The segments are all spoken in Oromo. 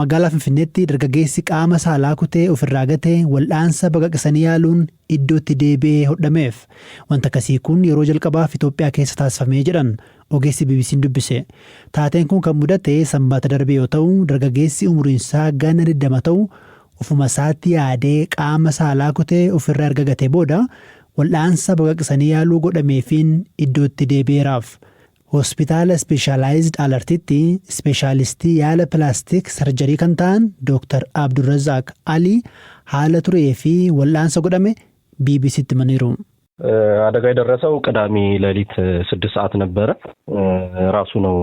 magaalaa Finfinneetti dargaggeessi qaama saalaa kutee ofirraa gatee wal'aansa baqaqsanii yaaluun iddootti deebi'ee hodhameef wanta akkasii kun yeroo jalqabaaf Itoophiyaa keessa taasifamee jedhan ogeessi BBC'n dubbise. Taateen kun kan mudate sanbata darbee yoo ta'u dargaggeessi umuriinsaa ganna 20 ta'u ofuma isaatti yaadee qaama saalaa kutee ofirraa erga gatee booda wal'aansa baqaqsanii yaaluu godhameefiin iddootti deebi'eeraaf. Hospitaala Specialized Alertitti Speeshaalistii yaala pilaastik sarjarii kan ta'an Dr. Abdurrazaaq Ali haala turee fi wal'aansa godhame BBC'tti himaniiru. አደጋ የደረሰው ቅዳሜ ሌሊት 6 ሰዓት ነበረ። ራሱ ነው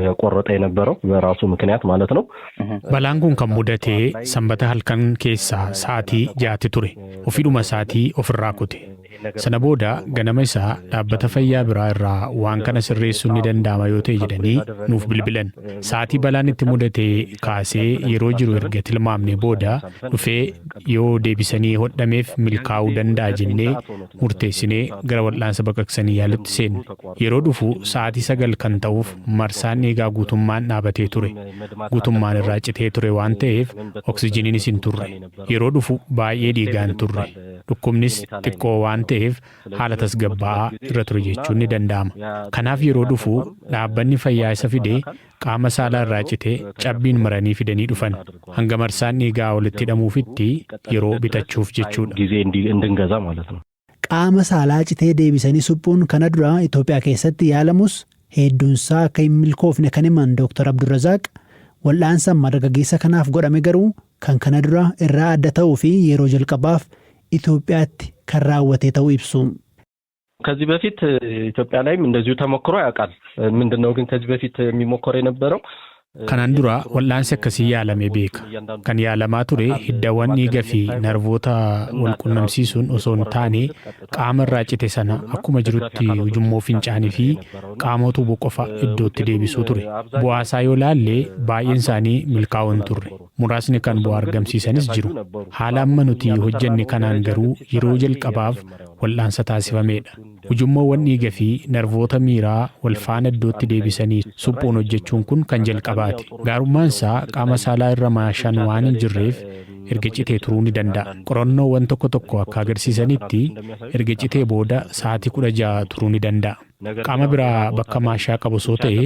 ያቆረጠ የነበረው በራሱ ምክንያት ማለት ነው። በላንጉን ከሙደቴ ሰንበተ halkan keessa sa'aatii 6 ture. Ofiidhuma isaatii ofirraa kute. Sana booda ganama isaa dhaabbata fayyaa biraa irraa waan kana sirreessuun ni danda'ama yoo ta'e jedhanii nuuf bilbilan. Sa'aatii balaan itti mudate kaasee yeroo jiru erga tilmaamne booda dhufee yoo deebisanii hodhameef milkaa'uu danda'a jennee murteessinee gara wal'aansa baqaqsanii yaalutti seenne. Yeroo dhufu sa'aatii 9 kan ta'uuf marsaan eegaa guutummaan dhaabatee ture. Guutummaan irraa citee ture waan ta'eef oksijiniinis hin turre. Yeroo dhufu baay'ee dhiigaan turre. Dhukkubnis xiqqoo waan ta'eef haala tasgabbaa'aa irra ture jechuun ni danda'ama. Kanaaf yeroo dhufu dhaabbanni fayyaa isa fidee qaama saalaa irraa citee cabbiin maranii fidanii dhufan. Hanga marsaan dhiigaa walitti hidhamuufitti yeroo bitachuuf jechuudha. Qaama saalaa citee deebisanii suphuun kana dura Itoophiyaa keessatti yaalamus hedduunsaa akka hin milkoofne kan himan Dr. Abdurrazaaq wal'aansa dargaggeessa kanaaf godhame garuu kan kana dura irraa adda ta'uu fi yeroo jalqabaaf ኢትዮጵያት ከራወቴ ተው ይብሱ ከዚህ በፊት ኢትዮጵያ ላይም እንደዚሁ ተሞክሮ ያውቃል ምንድነው ግን ከዚህ በፊት የሚሞከር የነበረው Kanaan dura wal'aansi akkasii yaalamee beeka. Kan yaalamaa ture hiddaawwan dhiigaa fi narvoota wal qunnamsiisuun osoo hin taane qaama irraa cite sana akkuma jirutti ujummoo fincaanii fi qaamota boqofa iddootti deebisuu ture. Bu'aasaa yoo laallee baay'een isaanii milkaa'oo hin turre. Muraasni kan bu'aa argamsiisanis jiru. Haala amma nuti hojjenne kanaan garuu yeroo jalqabaaf wal'aansa taasifameedha. Ujummoowwan dhiigaa fi narvoota miiraa wal faana iddootti deebisanii suphuun hojjechuun kun kan jalqabaati. Gaarummaan isaa qaama saalaa irra maashaan waan hin jirreef erga citee turuu ni danda'a. Qorannoowwan tokko tokko akka agarsiisanitti erga citee booda sa'aatii 16 turuu ni danda'a. Qaama biraa bakka maashaa qabu soo ta'e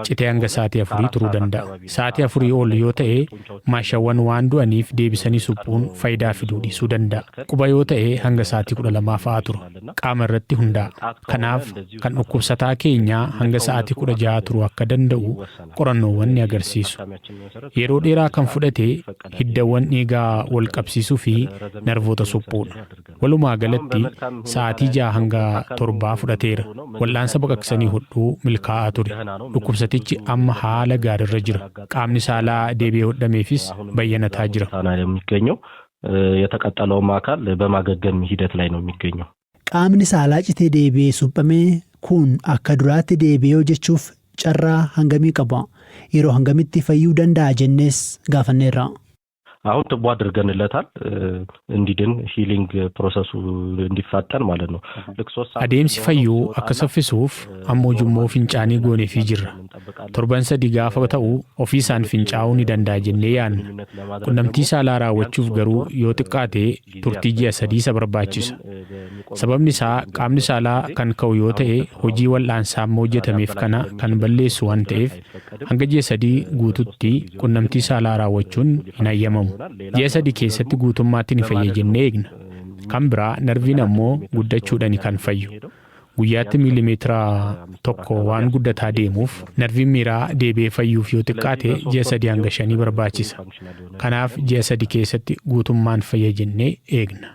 citee hanga sa'aatii 4 turuu danda'a. Sa'aatii 4 ol yoo ta'e maashaawwan waan du'aniif deebisanii suphuun faayidaa fiduu dhiisuu danda'a. Quba yoo ta'e hanga sa'aatii 12 fa'aa turu. Qaama irratti hundaa'a. Kanaaf kan dhukkubsataa keenyaa hanga sa'aatii 16 turuu akka danda'u qorannoowwan ni agarsiisu. Yeroo dheeraa kan fudhate hiddaawwan dhiigaa wal qabsiisuu fi narvoota suphuudha. Walumaa galatti sa'aatii 6 hanga 7 fudhateera. Wal'aansa baqaqsanii hodhuu milkaa'aa ture. Dhukkubsatichi amma haala gaariirra jira. Qaamni saalaa deebi'ee hodhameefis bayyanataa jira. የተቀጠለውም አካል በማገገም ሂደት ላይ ነው የሚገኘው. Qaamni saalaa citee deebi'ee suphamee kun akka duraatti deebi'ee hojjechuuf carraa hangamii qaba? Yeroo hangamitti fayyuu danda'a jennees gaafanneerra. አሁን ትቦ አድርገንለታል እንዲድን ሂሊንግ ፕሮሰሱ እንዲፋጠን ማለት ነው adeemsi fayyuu akka saffisuuf ammoo ujummoo fincaanii gooneefii jirra torban 3 gaafa ta'u ofiisaan fincaa'uu ni danda'a jennee yaadna qunnamtii saalaa raawwachuuf garuu yoo xiqqaate turtii ji'a 3 isa barbaachisa sababni isaa qaamni saalaa kan ka'u yoo ta'e hojii wal'aansaa ammoo hojjetameef kana kan balleessu waan ta'eef hanga ji'a 3 guututti qunnamtii saalaa raawwachuun hin hayyamamu ji'a 3 keessatti guutummaatti ni fayya jennee eegna. Kan biraa narviin ammoo guddachuudhaan kan fayyu. Guyyaatti miilimeetira 1 waan guddataa deemuuf narviin miiraa deebi'ee fayyuuf yoo xiqqaate ji'a 3 hanga 5 barbaachisa. Kanaaf ji'a 3 keessatti guutummaan fayya jennee eegna.